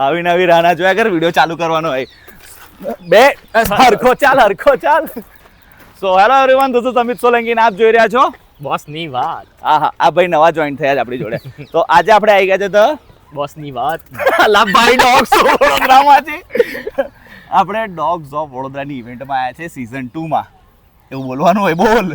આવી નવી રાના જોયા કર, વિડીયો ચાલુ કરવાનો હોય બે હરખો ચાલ. So hello everyone, this is Amit Solanki ને આપ જોઈ રહ્યા છો બોસની વાત. હા આ ભાઈ નવા જોઈન થયા છે આપણી જોડે. તો આજે આપણે આવી ગયા છે તો બોસની વાત. ભાઈ ડોગ્સ ઓફ વડોદરામાં છે. આપણે ડોગ્સ ઓફ વડોદરાની ઇવેન્ટમાં આવ્યા છે સીઝન 2 માં. એવું બોલવાનું હોય, બોલ.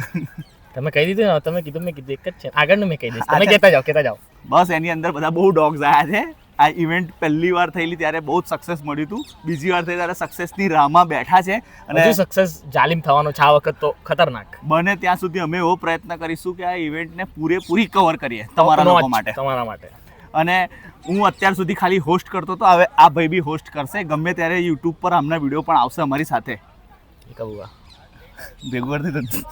તમે કહી દીધું ને, તમે કીધું, મેં કીધું એક જ છે. આગળનું મેં કહી દઈશ, તમે કહેતા જાઓ. બસ એની અંદર બધા બહુ ડોગ્સ આવ્યા છે. આ ઇવેન્ટ પહેલી વાર થયેલી ત્યારે બહુ જ સક્સેસ મળ્યું હતું. બીજી વાર થઈ ત્યારે સક્સેસની રાહમાં બેઠા છે અને સક્સેસ જાલિમ થવાનો છે આ વખત તો ખતરનાક. બને ત્યાં સુધી અમે એવો પ્રયત્ન કરીશું કે આ ઇવેન્ટને પૂરેપૂરી કવર કરીએ તમારા લોકો માટે, તમારા માટે. અને હું અત્યાર સુધી ખાલી હોસ્ટ કરતો હતો, હવે આ ભાઈ બી હોસ્ટ કરશે. ગમે ત્યારે યુટ્યુબ પર આમના વિડીયો પણ આવશે અમારી સાથે. ભેગું કરતી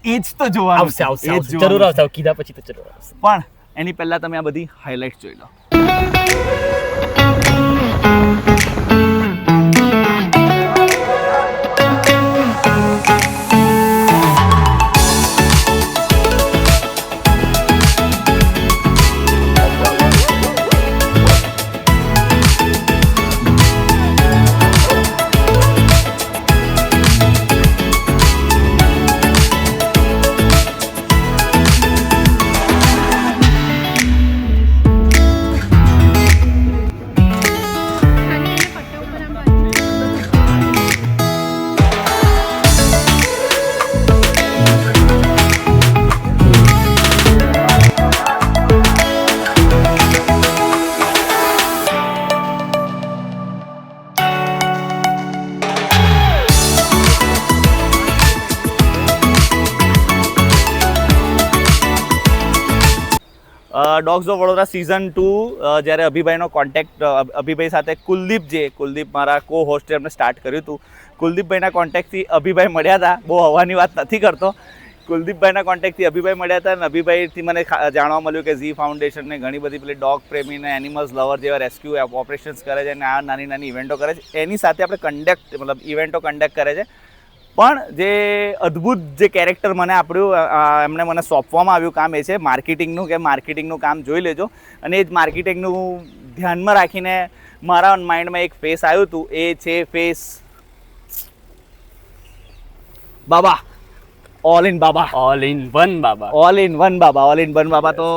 એ જ તો જોવાનું આવશે. જરૂર આવશે, કીધા પછી તો જરૂર આવશે. પણ એની પહેલા તમે આ બધી હાઇલાઇટ્સ જોઈ લો. ડોગ્સ ઓફ વડોદરા સીઝન 2 જ્યારે અભિભાઈનો કોન્ટેક્ટ અભિભાઈ સાથે કુલદીપ મારા કો હોસ્ટે એમને સ્ટાર્ટ કર્યું હતું. કુલદીપભાઈના કોન્ટેક્ટથી અભિભાઈ મળ્યા હતા. બહુ હવાની વાત નથી કરતો. કુલદીપભાઈના કોન્ટેક્ટથી અભિભાઈ મળ્યા હતા અને અભિભાઈથી મને જાણવા મળ્યું કે ઝી ફાઉન્ડેશનને ઘણી બધી પેલી ડોગ પ્રેમીને એનિમલ્સ લવર જેવા રેસ્ક્યુ ઓપરેશન્સ કરે છે અને આ નાની નાની ઇવેન્ટો કરે છે. એની સાથે આપણે ઇવેન્ટો કન્ડક્ટ કરે છે. પણ જે અદ્ભુત જે કેરેક્ટર મને આપ્યું, એમને મને સોંપવામાં આવ્યું કામ, એ છે માર્કેટિંગનું કામ જોઈ લેજો. અને એ જ માર્કેટિંગનું ધ્યાનમાં રાખીને મારા માઇન્ડમાં એક ફેસ આવ્યું હતું. એ છે ફેસ બાબા, ઓલ ઇન વન બાબા. તો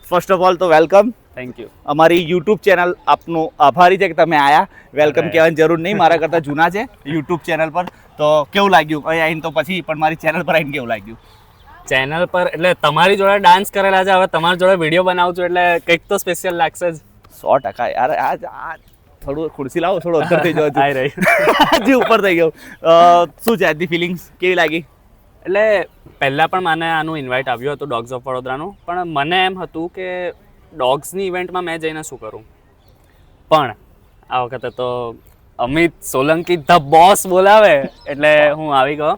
ફર્સ્ટ ઓફ ઓલ તો વેલકમ. Thank you. અમારી યુટ્યુબ ચેનલ આપનું આભારી છે કે તમે આયા. વેલકમ કહેવાની જરૂર નહીં, મારા કરતાં જૂના છે યુટ્યુબ ચેનલ પર. તો કેવું લાગ્યું અહીં આવીને? તો પછી પણ મારી ચેનલ પર આવીને કેવું લાગ્યું? ચેનલ પર એટલે તમારી જોડે ડાન્સ કરેલા છે, હવે તમારી જોડે વિડીયો બનાવું છું એટલે કંઈક તો સ્પેશિયલ લાગશે જ. 100% યાર. આ થોડું ખુરશી લાવો, થોડું અંદર થઈ જવું. હજી ઉપર થઈ ગયું. શું છે આજની ફિલિંગ્સ, કેવી લાગી? એટલે પહેલાં પણ મને આનું ઇન્વાઇટ આવ્યું હતું ડોગ્સ ઓફ વડોદરાનું, પણ મને એમ હતું કે ડોગ્સની ઇવેન્ટમાં મેં જઈને શું કરું. પણ આ વખતે તો અમિત સોલંકી ધ બોસ બોલાવે એટલે હું આવી ગયો.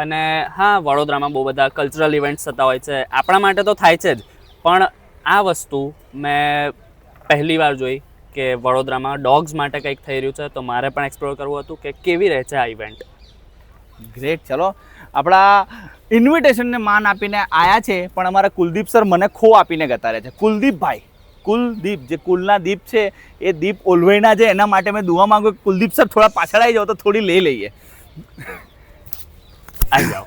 અને હા, વડોદરામાં બહુ બધા કલ્ચરલ ઇવેન્ટ્સ થતા હોય છે, આપણા માટે તો થાય છે જ. પણ આ વસ્તુ મેં પહેલી વાર જોઈ કે વડોદરામાં ડોગ્સ માટે કંઈક થઈ રહ્યું છે, તો મારે પણ એક્સપ્લોર કરવું હતું કે કેવી રહે છે આ ઇવેન્ટ. ગ્રેટ. ચલો, આપણા ઇન્વિટેશનને માન આપીને આવ્યા છે, પણ અમારા કુલદીપ સર મને ખો આપીને ગતા રહે છે. કુલદીપ જે કુલના દીપ છે એ દીપ ઓલવાઈના છે. એના માટે મેં દુઆ માંગુ કે કુલદીપ સર થોડા પાછળ આવી જાઓ તો થોડી લઈ લઈએ. આવી જાઓ.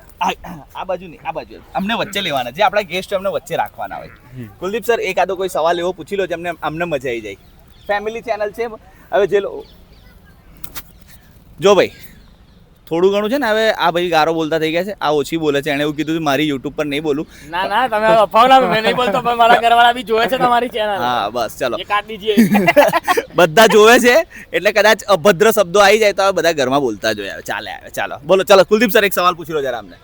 આ બાજુ નહીં, આ બાજુ અમને વચ્ચે લેવાના જે આપણા ગેસ્ટ અમને વચ્ચે રાખવાના હોય. કુલદીપ સર એકાદો કોઈ સવાલ એવો પૂછી લો જેમને અમને મજા આવી જાય. ફેમિલી ચેનલ છે. હવે જે જો ભાઈ થોડું ઘણું છે ને, હવે આ ભાઈ ગારો બોલતા થઈ ગયા છે, આ ઓછી બોલે છે. એણે એવું કીધું મારી યુટ્યુબ પર નહીં બોલું. ના તમે અફવાના, મેં નહીં બોલતો, પણ મારા ઘરવાળા બી જોવે છે તમારી ચેનલ. હા બસ ચલો, એ કાઢ દીજીએ. બધા જોવે છે એટલે કદાચ અભદ્ર શબ્દો આવી જાય તો હવે બધા ઘરમાં બોલતા જ હોય. ચાલો બોલો. ચલો કુલદીપ સર એક સવાલ પૂછી લો જરા અમને.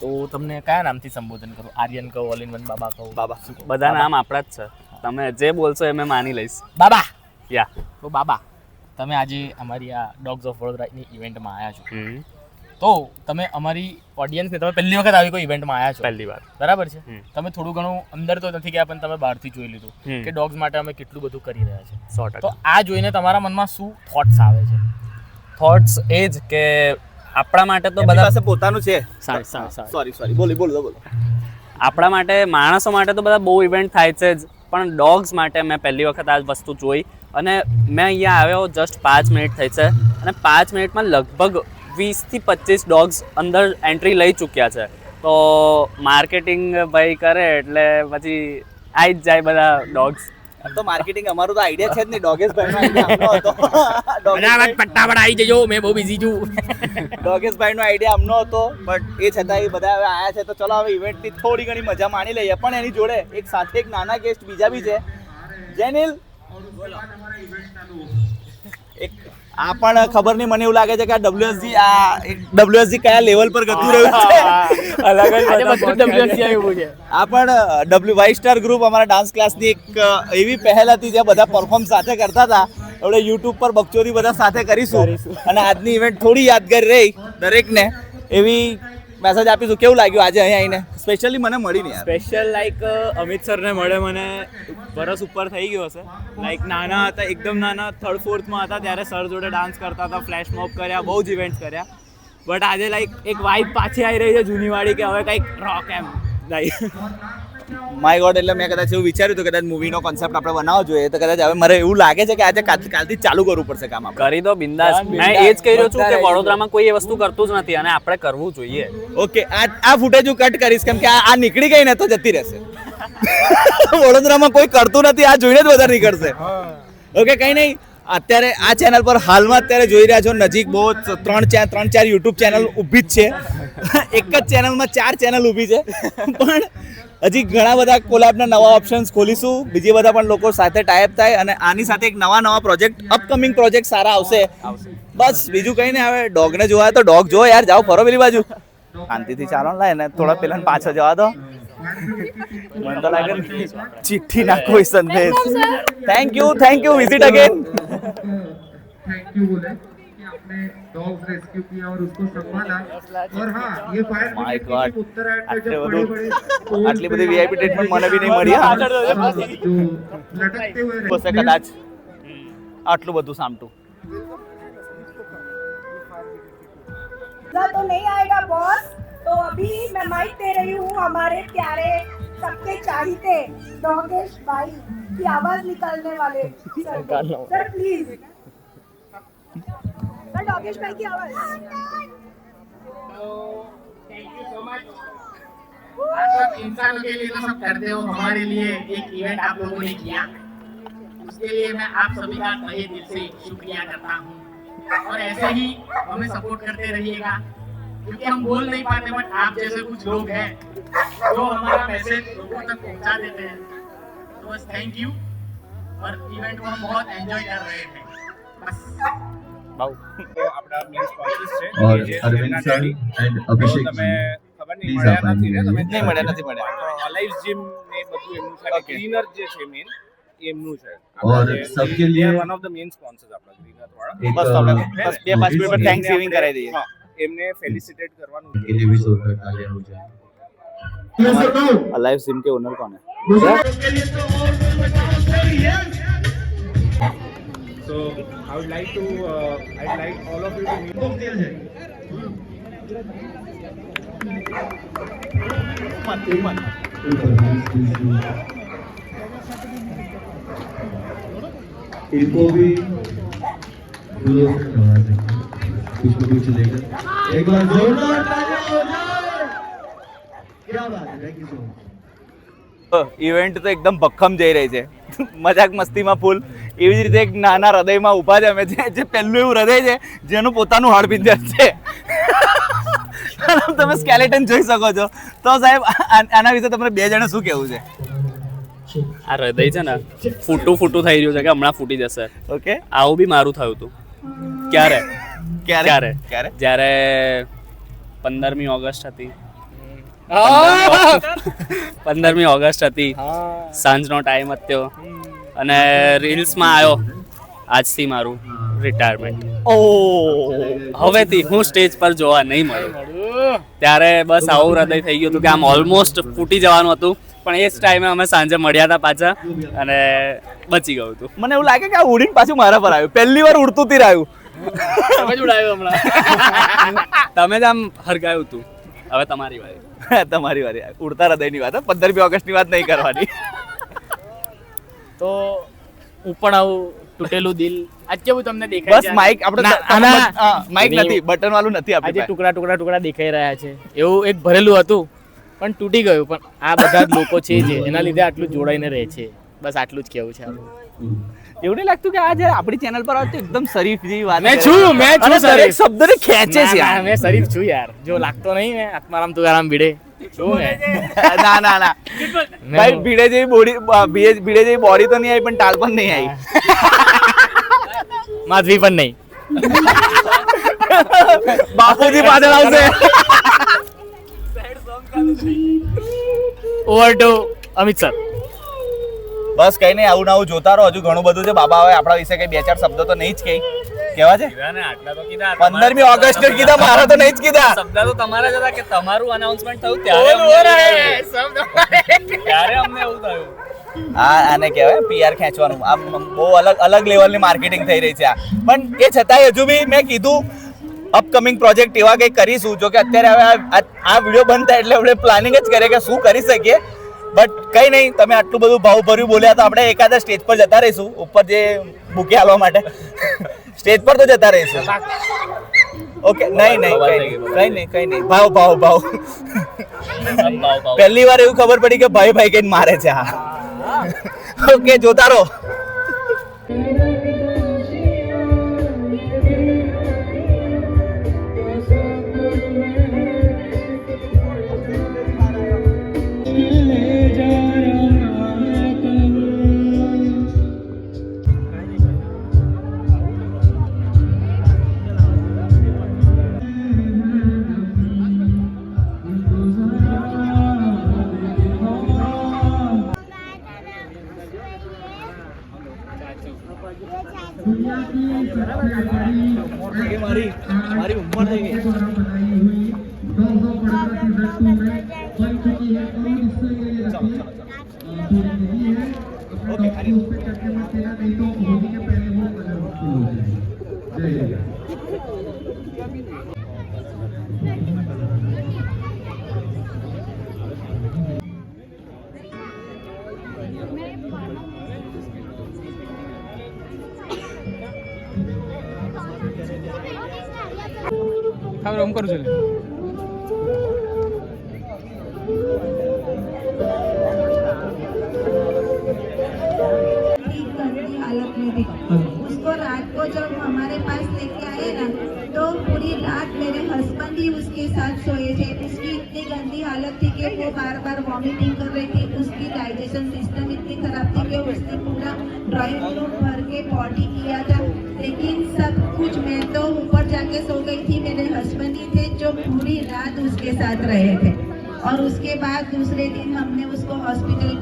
તો તમને કયા નામથી સંબોધન કરું? આર્યન કહું, ઓલ ઇન વન બાબા કહું? બાબા. બધા નામ આપણા જ છે, તમે જે બોલશો એ મેં માની લઈશ. બાબા. યા. તો બાબા, તમે આજે અમારી આ ડોગ્સ ઓફ વડોદરાની ઇવેન્ટમાં આવ્યા છો, તો તમે અમારી ઓડિયન્સને, તમે પહેલી વખત આવી કોઈ ઇવેન્ટમાં આવ્યા છો, પહેલી વાર, બરાબર છે? તમે થોડું ઘણું અંદર તો નથી ગયા, પણ તમે બહારથી જોઈ લીધું કે ડોગ્સ માટે અમે કેટલું બધું કરી રહ્યા છે. 100%. તો આ જોઈને તમારા મનમાં શું થોટ્સ આવે છે? થોટ્સ એ જ કે આપણા માટે તો બધા પાસે પોતાનું છે. સોરી બોલો. આપણા માટે, માણસો માટે તો બધા બહુ ઇવેન્ટ થાય છે જ, પણ ડોગ્સ માટે મેં પહેલી વખત આ વસ્તુ જોઈ અને મેં અહીંયા આવ્યો જસ્ટ 5 મિનિટ થઈ છે અને 5 મિનિટમાં લગભગ 20 થી 25 ડોગ્સ અંદર એન્ટ્રી લઈ ચૂક્યા છે. તો માર્કેટિંગ ભાઈ કરે એટલે પછી આવી જ જાય બધા ડોગ્સ. તો માર્કેટિંગ અમારું તો આઈડિયા છે જ નહીં, ડોગેશભાઈનો આઈડિયા અમનો હતો. ફટાફટ આવી જજો, મેં બહુ બિઝી છું. ડોગેશભાઈનો આઈડિયા અમનો હતો, બટ એ છતાં એ બધા હવે આયા છે તો ચલો હવે ઇવેન્ટની થોડી ઘણી મજા માણી લઈએ. પણ એની જોડે એક સાથે એક નાના ગેસ્ટ બીજા બી છે. જેનિલ, એક આ પણ ખબર નહીં, મને એવું લાગે છે કે આ WSG કયા લેવલ પર ગતું રહ્યું છે. અલગ જ આ પણ વાઇ સ્ટાર ગ્રુપ અમારા ડાન્સ ક્લાસની એક એવી પહેલ હતી જ્યાં બધા પરફોર્મ સાથે કરતા હતા. આપણે યુટ્યુબ પર બકચોદી બધા સાથે કરીશું અને આજની ઇવેન્ટ થોડી યાદગાર રહી દરેકને એવી મેસેજ આપીશું. કેવું લાગ્યું આજે અહીંયા આવીને? સ્પેશિયલી મને મળી નહીં યાર. સ્પેશિયલ લાઈક અમિત સરને મળે મને વરસ ઉપર થઈ ગયો હશે. લાઈક નાના હતા, એકદમ નાના 3rd 4thમાં હતા ત્યારે સર જોડે ડાન્સ કરતા હતા, ફ્લેશ મોબ કર્યા, બહુ જ ઇવેન્ટ્સ કર્યા. બટ આજે લાઈક એક વાઇબ પાછી આવી રહી છે જૂની વાળી કે હવે કંઈક રોક એમ લાઈક માય ગોડ, એટલે મેં કદાચ એવું વિચાર્યું હતું કદાચ મૂવીનો કોન્સેપ્ટ આપણે બનાવવો જોઈએ, તો કદાચ હવે મને એવું લાગે છે કે આજે કાલથી જ ચાલુ કરવું પડશે કામ આપણે. કરી દો બિંદાસ. મેં એ જ કહી રહ્યો છું કે વડોદરામાં કોઈ એ વસ્તુ કરતું જ નથી અને આપણે કરવું જોઈએ. ઓકે, આ ફૂટેજ હું કટ કરીશ કેમ કે આ નીકળી ગઈ ને તો જતી રહેશે. વડોદરામાં કોઈ કરતું નથી, આ જોઈને જ વધારે નીકળશે. ઓકે, કંઈ નહીં. અત્યારે આ ચેનલ પર હાલમાં અત્યારે જોઈ રહ્યા છો નજીક બહુ 3-4 યુટ્યુબ ચેનલ ઊભી જ છે. એક જ ચેનલમાં 4 ચેનલ ઊભી છે. પણ હજી ઘણા બધા કોલાબના નવા ઓપ્શન્સ ખોલીશું, બીજી બધા પણ લોકો સાથે ટાઈપ થાય અને આની સાથે એક નવા પ્રોજેક્ટ, અપકમિંગ પ્રોજેક્ટ સારા આવશે. બસ બીજું કંઈ નહીં. હવે ડોગને જોવા તો ડોગ જો યાર, જાઓ ફરો પેલી બાજુ, શાંતિથી ચાલો ને લાય ને થોડા પેલા પાછો જવા દો. મને તો લાગે ચિઠ્ઠી નાખો સંદેશ. Thank you visit again. Thank you बोले कि आपने डॉग्स रेस्क्यू किया और उसको संभाला. और हाँ, ये फायर My ब्रिगेड God. की उत्तरायण में आटले जब બધું बड़े-बड़े આટલી બધી VIP ટ્રીટમેન્ટ મને બી નહીં મળી. હા, जो लटकते हुए બસે કદાચ આટલું બધું સામટું. तो नहीं आएगा बॉस. तो अभी मैं माइक दे रही हूँ हमारे प्यारे सबके चाहते डॉगेश भाई की आवाज निकालने वाले सर प्लीज. सर डॉगेश भाई की आवाज. Thank you so much. आप सब इंसानों के लिए तो सब करते हो, हमारे लिए एक इवेंट आप लोगों ने किया, उसके लिए मैं आप सभी का तहे दिल से शुक्रिया करता हूँ. और ऐसे ही हमें सपोर्ट करते रहिएगा क्योंकि हम बोल नहीं पाते, बट आप जैसे कुछ लोग हैं जो हमारा मैसेज लोगों तक पहुंचा देते हैं. तो बस थैंक यू. और इवेंट को हम बहुत एंजॉय कर रहे हैं. बस આપણા મેન સ્પોન્સર્સ છે और જે अरविंद જેના सर daddy. एंड તો अभिषेक તમે जी ખબર નહીં Please મળ્યા આપણા નથી ને તમે? નહીં મળ્યા, નથી મળ્યા. તો અલાઇવ જીમ ને બધું એમનું છે. Okay. ગ્રીનર જે છે મેન એમનું છે. और सबके लिए one of the main sponsors આપણા ગ્રીનર વાળા. एक બસ તો આપણે બસ 2-5 મિનિટ પર થેન્ક્સ ગિવિંગ કરાવી દઈએ. હા, એમને ફેલિસિટેટ કરવાનું के लिए भी जोरदार तालियां हो जाए. અલાઇવ સિમ કે ઓનર કોણ है? So I would like to I'd like all of you to meet. इनको भी फूलों से नवाजेंगे, कुछ न कुछ लेकर. एक बार जोरदार तालियां हो जाए. क्या बात है, thank you so much. Event તો એકદમ ભક્કમ જઈ રહી છે. મજાક મસ્તીમાં ફૂલ. એવી જ રીતે એક નાના હૃદયમાં ઊભા છે અમે, જે પહેલું એવું હૃદય છે જેનું પોતાનું હાડપિંજર છે. તમે સ્કેલેટન જોઈ શકો છો. તો સાહેબ આના વિશે તમને બે જણે શું કહેવું છે? આ હૃદય છે ને ફૂટું થઈ રહ્યું છે કે હમણાં ફૂટી જશે. ઓકે, આવું બી મારું થયું હતું. ક્યારે ક્યારે જ્યારે 15મી ઓગસ્ટ હતી. 15મી ઓગસ્ટ હતી, સાંજનો ટાઈમ હતો અને રીલ્સમાં આવ્યો આજથી મારું રિટાયરમેન્ટ. હવેથી હું સ્ટેજ પર જોવા નહીં મળું. ત્યારે બસ આવું હૃદય થઈ ગયું હતું કે આમ ઓલમોસ્ટ ફૂટી જવાનું હતું. પણ એ જ ટાઈમે અમે સાંજે મળ્યા હતા પાછા અને બચી ગયું હતું. મને એવું લાગે કે આ ઉડીને પાછું મારા પર આવ્યું. પહેલી વાર ઉડતું તી રહ્યું. તમે જ ઉડાવ્યું હમણાં. તમે જ આમ હરગાયું હતું. હવે તમારી વારી. તમારી વારી. ઉડતા હૃદયની વાત, 15મી ઓગસ્ટની વાત નહીં કરવાની. તો હું પણ આવું તૂટેલું દિલ આજ કેવું તમને દેખાય બસ માઇક આપણે માઇક નથી, બટન વાળું નથી આજે આપણે ટુકડા દેખાઈ રહ્યા છે એવું એક ભરેલું હતું પણ તૂટી ગયું. પણ આ બધા જ લોકો છે જે એના લીધે આટલું જોડાઈને રહે છે. બસ આટલું જ કેવું છે આપણું. એવું નહીં લાગતું કે આ જ્યારે આપણી ચેનલ પર આવે તો એકદમ શરીફ જેવી વાત મેં કરે? છું અને દરેક શરીફ. શબ્દને ખેંચે છે ના, યાર. મેં શરીફ છું યાર. જો લાગતો નહીં મેં આત્મારામ તુકારામ ભીડે છું મેં. ના ના ના ભાઈ, ભીડે જેવી બોડી, ભીડે જેવી બોડી તો નહીં આવી, પણ ટાલ પણ નહીં આવી. માધવી પણ નહીં. બાપુજી પાછળ આવશે. Over to Amit sir. બસ કઈ નહીં, આવું નવું જોતા રહો. હજુ ઘણું બધું છે. બાબા હવે આપણા વિશે કઈ 2-4 શબ્દો તો નહીં જ કહી કેવા છે. 15મી ઓગસ્ટે કીધા, મારા તો નહીં જ કીધા. શબ્દ તો તમારા જ હતા કે તમારું અનાઉન્સમેન્ટ થયું ત્યારે અમને એવું થયું. આને કહેવાય PR ખેંચવાનું. આ બહુ અલગ લેવલની માર્કેટિંગ થઈ રહી છે આ. પણ એ છતાંય હજુ બી મેં કીધું અપકમિંગ પ્રોજેક્ટ એવા કંઈક કરીશું. જો કે અત્યારે હવે આ વિડીયો બંધ થાય એટલે આપણે પ્લાનિંગ જ કરીએ કે શું કરી શકીએ. બટ કંઈ નહીં, તમે આટલું બધું ભાવભર્યું બોલ્યા તો આપણે એકાદા સ્ટેજ પર જતા રહીશું. ઉપર જે બુકે હાલવા માટે સ્ટેજ પર તો જતા રહીશું. ઓકે, નહીં કઈ નહીં. ભાવ પહેલી વાર એવું ખબર પડી કે ભાઈ ભાઈ કઈ મારે છે. હા ઓકે, જોતા રહો. મારી ઉંમર થઈ ગઈ. હવે હું કરું છું. हालत में थी। उसको रात को जब हमारे पास लेके आए ना, तो पूरी रात मेरे हस्बैंड ही उसके साथ सोए थे। उसकी इतनी गंदी हालत थी कि वो बार बार वॉमिटिंग कर रही थी। उसकी डाइजेशन सिस्टम इतनी खराब थी कि उसने पूरा ड्राइंग रूम भर के पॉटी किया था। लेकिन सब कुछ मैं तो ऊपर जाके सो गई थी। मेरे हस्बैंड ही थे जो पूरी रात उसके साथ रहे थे। और उसके बाद दूसरे दिन हमने उसको हॉस्पिटल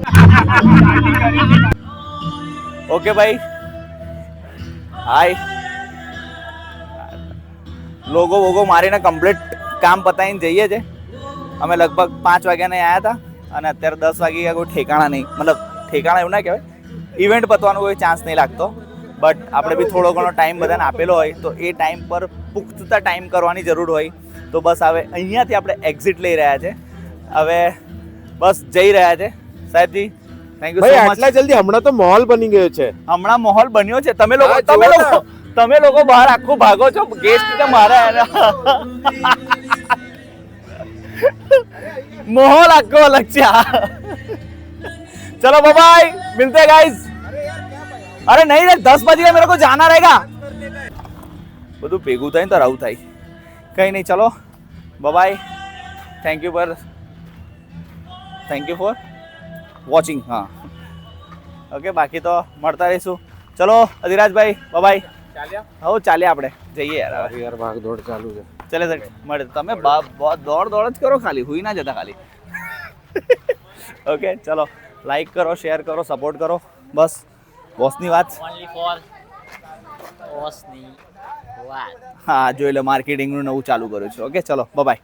ઓકે ભાઈ, હાય. લોગો વોગો મારીને કમ્પ્લીટ કામ પતાવીને જઈએ છે. અમે લગભગ 5 વાગ્યાને આવ્યા હતા અને અત્યારે 10 વાગી ગયા. કોઈ ઠેકાણા નહીં, મતલબ ઠેકાણા એવું ના કહેવાય, ઇવેન્ટ પતવાનો કોઈ ચાન્સ નહીં લાગતો. બટ આપણે બી થોડો ઘણો ટાઈમ બધાને આપેલો હોય તો એ ટાઈમ પર પુખ્તતા ટાઈમ કરવાની જરૂર હોય. તો બસ હવે અહીંયાથી આપણે એક્ઝિટ લઈ રહ્યા છે. હવે બસ જઈ રહ્યા છે. સાહેબજી થેન્ક યુ સો મચ. આટલા જલ્દી હમણાં તો માહોલ બની ગયો છે. હમણાં માહોલ બન્યો છે. તમે હા, લોકો બહાર આખું ભાગો છો. ગેસ્ટ તો મારા माहौल आपको अलग से. चलो बाय, मिलते हैं गाइस. अरे नहीं रे, 10 बजे मेरे को जाना रहेगा. બધું ભેગું થાય ને તો રાવું થાય. કઈ નહીં, ચલો bye. Thank you for watching. હા ઓકે, બાકી તો મળતા રહીશું. ચલો અધિરાજભાઈ, બાય. ચાલ્યા? ચાલ્યા આપણે જઈએ યાર. ભાગ દોડ ચાલુ છે. ચલે સર, મળે. તમે દોડ જ કરો, ખાલી હુઈ ના જતા ખાલી. ઓકે, ચલો લાઈક કરો, શેર કરો, સપોર્ટ કરો. બસ બોસની વાત. હા, જોઈ લો, માર્કેટિંગનું નવું ચાલુ કર્યું છે. ઓકે, ચલો બાય.